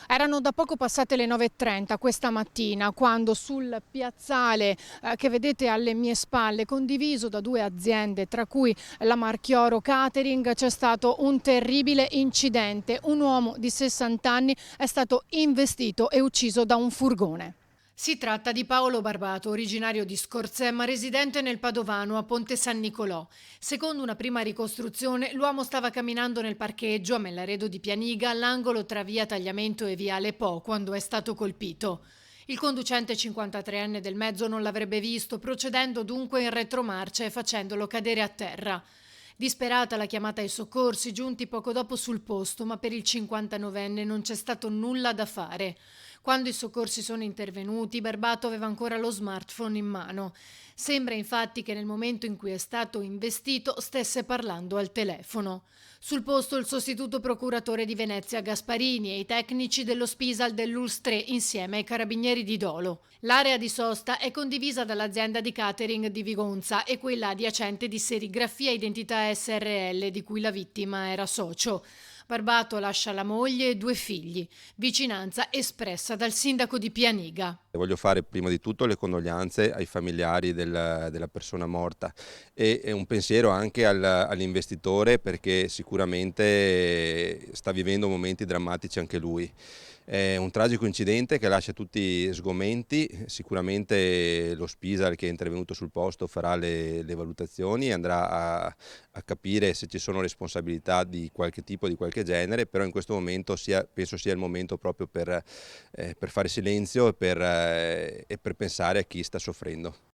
Erano da poco passate le 9:30 questa mattina quando sul piazzale che vedete alle mie spalle, condiviso da due aziende tra cui la Marchioro Catering, c'è stato un terribile incidente. Un uomo di 60 anni è stato investito e ucciso da un furgone. Si tratta di Paolo Barbato, originario di Scorzè ma residente nel Padovano a Ponte San Nicolò. Secondo una prima ricostruzione, l'uomo stava camminando nel parcheggio a Mellaredo di Pianiga, all'angolo tra via Tagliamento e viale Po, quando è stato colpito. Il conducente 53enne del mezzo non l'avrebbe visto, procedendo dunque in retromarcia e facendolo cadere a terra. Disperata la chiamata ai soccorsi, giunti poco dopo sul posto, ma per il 59enne non c'è stato nulla da fare. Quando i soccorsi sono intervenuti, Barbato aveva ancora lo smartphone in mano. Sembra infatti che nel momento in cui è stato investito stesse parlando al telefono. Sul posto il sostituto procuratore di Venezia Gasparini e i tecnici dello Spisal dell'Ulstre insieme ai carabinieri di Dolo. L'area di sosta è condivisa dall'azienda di catering di Vigonza e quella adiacente di serigrafia identità SRL di cui la vittima era socio. Barbato lascia la moglie e due figli. Vicinanza espressa dal sindaco di Pianiga. Voglio fare prima di tutto le condoglianze ai familiari della persona morta e un pensiero anche all'investitore, perché sicuramente sta vivendo momenti drammatici anche lui. È un tragico incidente che lascia tutti sgomenti. Sicuramente lo Spisal, che è intervenuto sul posto, farà le valutazioni e andrà a capire se ci sono responsabilità di qualche tipo, di qualche genere, però in questo momento penso sia il momento proprio per fare silenzio e per pensare a chi sta soffrendo.